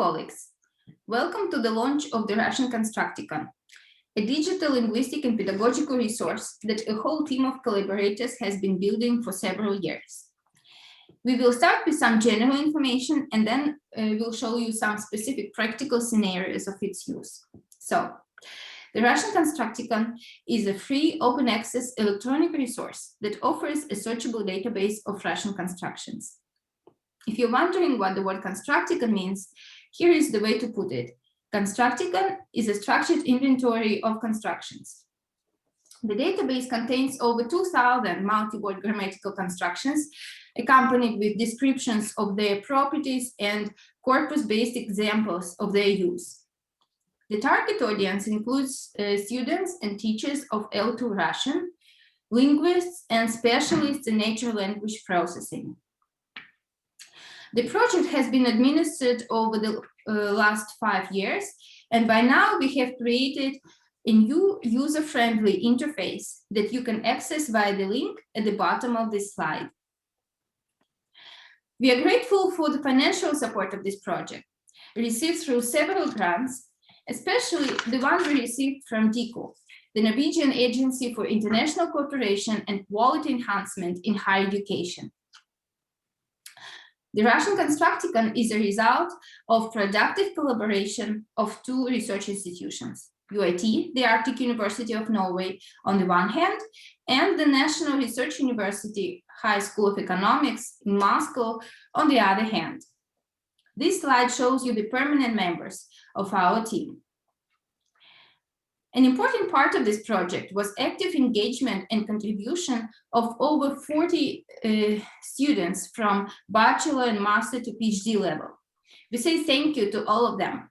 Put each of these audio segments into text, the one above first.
colleagues, welcome to the launch of the Russian Constructicon, a digital linguistic and pedagogical resource that a whole team of collaborators has been building for several years. We will start with some general information and then we'll show you some specific practical scenarios of its use. So, the Russian Constructicon is a free open access electronic resource that offers a searchable database of Russian constructions. If you're wondering what the word Constructicon means, here is the way to put it. Constructicon is a structured inventory of constructions. The database contains over 2,000 multi-word grammatical constructions, accompanied with descriptions of their properties and corpus-based examples of their use. The target audience includes students and teachers of L2 Russian, linguists, and specialists in natural language processing. The project has been administered over the last 5 years, and by now we have created a new user-friendly interface that you can access via the link at the bottom of this slide. We are grateful for the financial support of this project, received through several grants, especially the one we received from DICO, the Norwegian Agency for International Cooperation and Quality Enhancement in Higher Education. The Russian Constructicon is a result of productive collaboration of two research institutions, UiT, the Arctic University of Norway, on the one hand, and the National Research University High School of Economics in Moscow on the other hand. This slide shows you the permanent members of our team. An important part of this project was active engagement and contribution of over 40 students from bachelor and master to PhD level. We say thank you to all of them.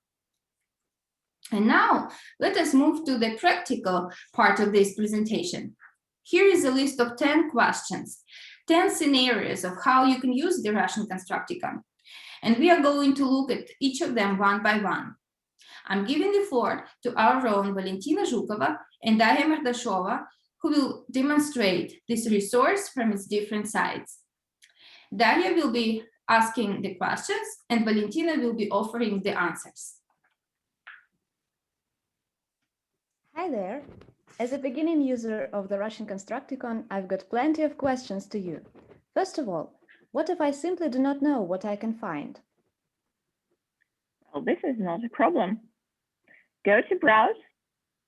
And now let us move to the practical part of this presentation. Here is a list of 10 questions, 10 scenarios of how you can use the Russian Constructicon. And we are going to look at each of them one by one. I'm giving the floor to our own Valentina Zhukova and Daria Merdashova, who will demonstrate this resource from its different sides. Daria will be asking the questions and Valentina will be offering the answers. Hi there. As a beginning user of the Russian Constructicon, I've got plenty of questions to you. First of all, what if I simply do not know what I can find? Well, this is not a problem. Go to Browse,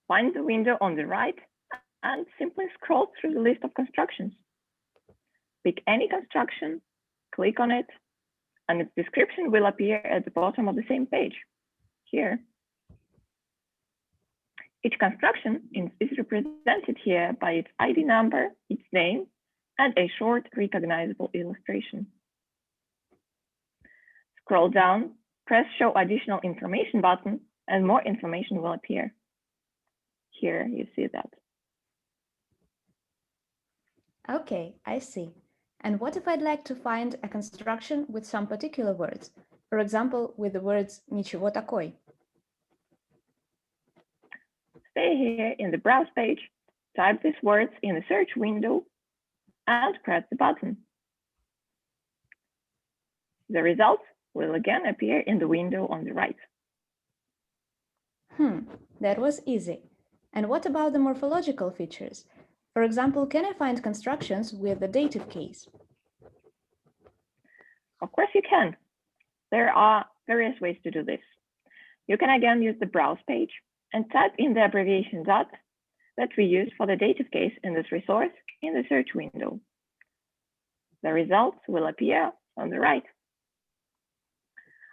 find the window on the right, and simply scroll through the list of constructions. Pick any construction, click on it, and its description will appear at the bottom of the same page, here. Each construction is represented here by its ID number, its name, and a short recognizable illustration. Scroll down, press Show Additional Information button, and more information will appear. Here you see that. Okay, I see. And what if I'd like to find a construction with some particular words? For example, with the words "Ничего такой." Stay here in the Browse page, type these words in the search window, and press the button. The results will again appear in the window on the right. That was easy. And what about the morphological features? For example, can I find constructions with the dative case? Of course you can. There are various ways to do this. You can again use the Browse page and type in the abbreviation DOT that we use for the dative case in this resource in the search window. The results will appear on the right.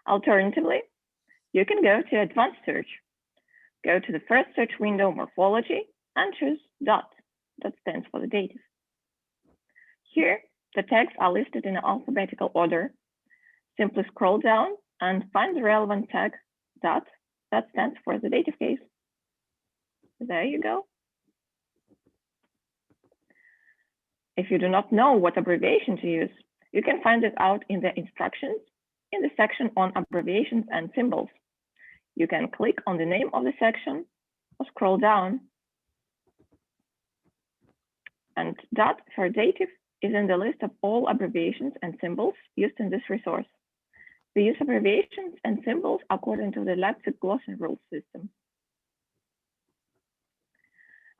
Alternatively, you can go to Advanced Search. Go to the first search window, Morphology, and choose DOT. That stands for the dative. Here, the tags are listed in alphabetical order. Simply scroll down and find the relevant tag, DOT, that stands for the dative case. There you go. If you do not know what abbreviation to use, you can find it out in the instructions in the section on abbreviations and symbols. You can click on the name of the section or scroll down. And DOT for dative is in the list of all abbreviations and symbols used in this resource. we use abbreviations and symbols according to the Leipzig glossary rule system.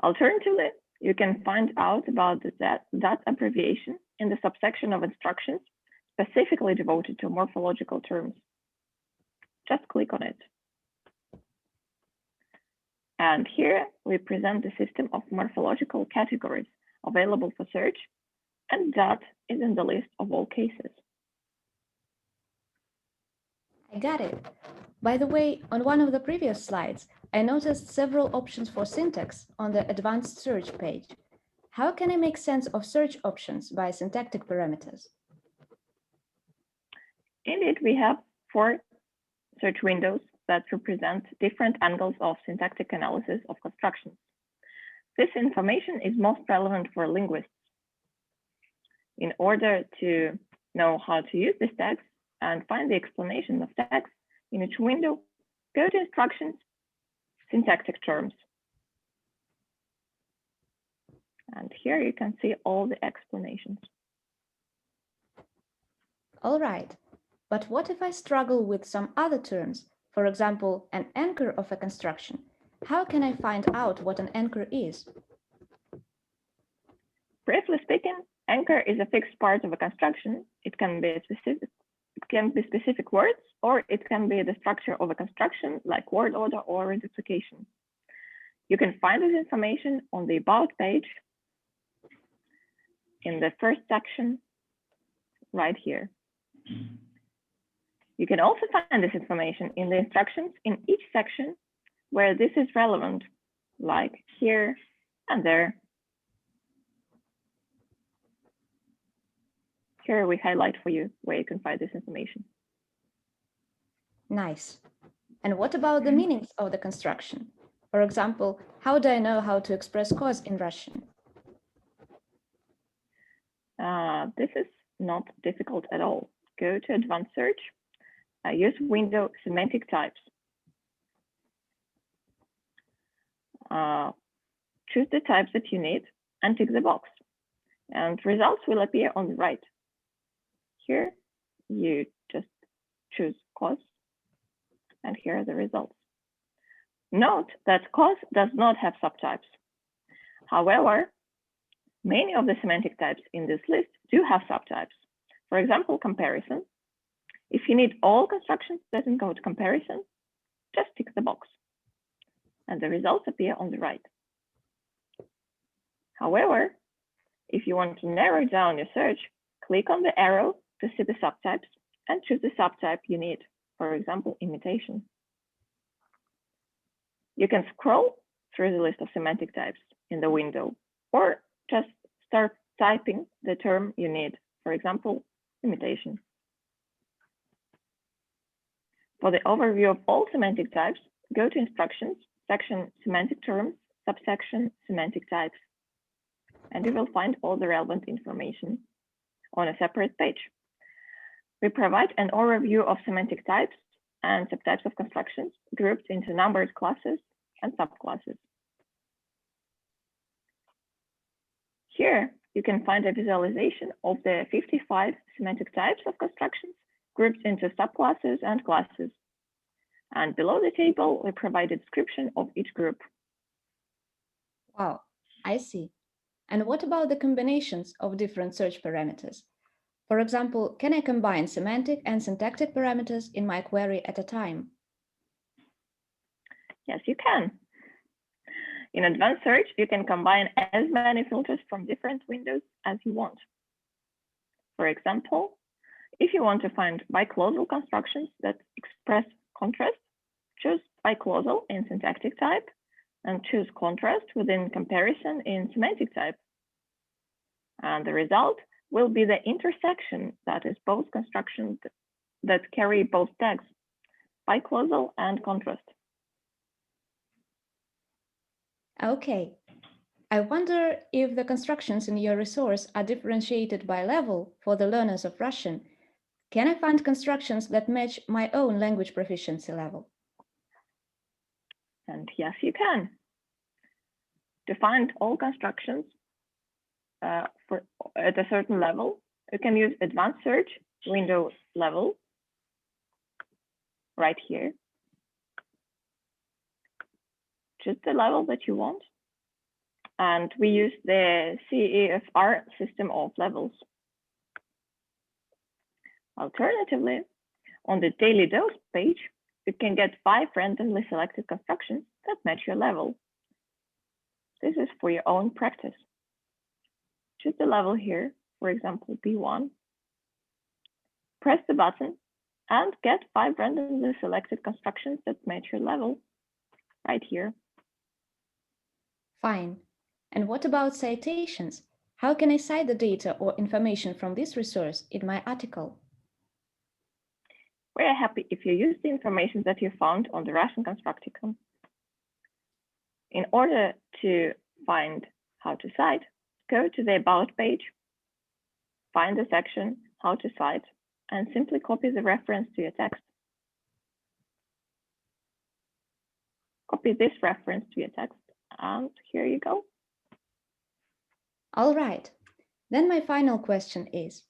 Alternatively, you can find out about that abbreviation in the subsection of instructions specifically devoted to morphological terms. Just click on it. And here we present the system of morphological categories available for search, and that is in the list of all cases. I got it. By the way, on one of the previous slides, I noticed several options for syntax on the advanced search page. How can I make sense of search options by syntactic parameters? Indeed, we have 4 search windows that represent different angles of syntactic analysis of constructions. This information is most relevant for linguists. In order to know how to use these tags and find the explanation of tags in each window, go to Instructions, Syntactic Terms. And here you can see all the explanations. All right, but what if I struggle with some other terms? For example, an anchor of a construction. How can I find out what an anchor is? Briefly speaking, anchor is a fixed part of a construction. It can be specific words, or it can be the structure of a construction like word order or reduplication. You can find this information on the About page in the first section right here. You can also find this information in the instructions in each section where this is relevant, like here and there. Here we highlight for you where you can find this information. Nice. And what about the meanings of the construction? For example, how do I know how to express cause in Russian? This is not difficult at all. Go to Advanced Search, use window Semantic Types. Choose the types that you need and tick the box, and results will appear on the right. Here, you just choose cause, and here are the results. Note that cause does not have subtypes. However, many of the semantic types in this list do have subtypes. For example, comparison. If you need all constructions that encode comparison, just tick the box, and the results appear on the right. However, if you want to narrow down your search, click on the arrow to see the subtypes and choose the subtype you need, for example, imitation. You can scroll through the list of semantic types in the window, or just start typing the term you need, for example, imitation. For the overview of all semantic types, go to Instructions, section Semantic Terms, subsection Semantic Types, and you will find all the relevant information on a separate page. We provide an overview of semantic types and subtypes of constructions grouped into numbered classes and subclasses. Here, you can find a visualization of the 55 semantic types of constructions grouped into subclasses and classes. And below the table, we provide a description of each group. Wow, I see. And what about the combinations of different search parameters? For example, can I combine semantic and syntactic parameters in my query at a time? Yes, you can. In Advanced Search, you can combine as many filters from different windows as you want. For example, if you want to find biclausal constructions that express contrast, choose biclausal in syntactic type and choose contrast within comparison in semantic type. And the result will be the intersection that is both constructions that carry both tags, biclausal and contrast. Okay. I wonder if the constructions in your resource are differentiated by level for the learners of Russian. Can I find constructions that match my own language proficiency level? And yes, you can. To find all constructions at a certain level, you can use Advanced Search, window level, right here. Just the level that you want. And we use the CEFR system of levels. Alternatively, on the daily dose page, you can get 5 randomly selected constructions that match your level. This is for your own practice. Choose the level here, for example, B1. Press the button and get 5 randomly selected constructions that match your level right here. Fine. And what about citations? How can I cite the data or information from this resource in my article? We're happy if you use the information that you found on the Russian Constructicon. In order to find how to cite, go to the About page, find the section How to Cite, and simply copy the reference to your text. Copy this reference to your text, and here you go. All right. Then my final question is,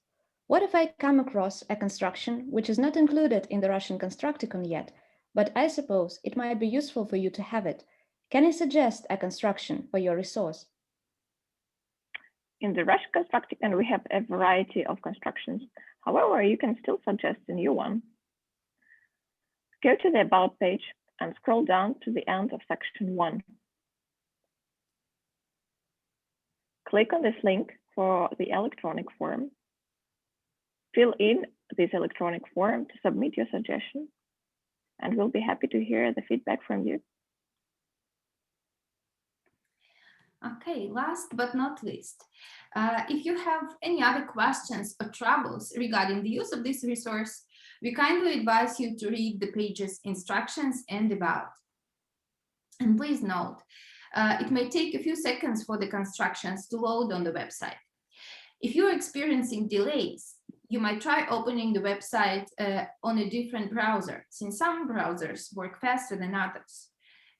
what if I come across a construction which is not included in the Russian Constructicon yet, but I suppose it might be useful for you to have it? Can I suggest a construction for your resource? In the Russian Constructicon, we have a variety of constructions. However, you can still suggest a new one. Go to the About page and scroll down to the end of section 1. Click on this link for the electronic form. Fill in this electronic form to submit your suggestion, and we'll be happy to hear the feedback from you. Okay, last but not least, if you have any other questions or troubles regarding the use of this resource, we kindly advise you to read the page's instructions and about. And please note, it may take a few seconds for the constructions to load on the website. If you're experiencing delays, you might try opening the website on a different browser, since some browsers work faster than others.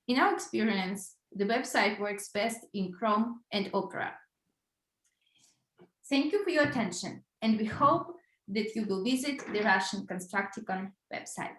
In our experience, the website works best in Chrome and Opera. Thank you for your attention, and we hope that you will visit the Russian Constructicon website.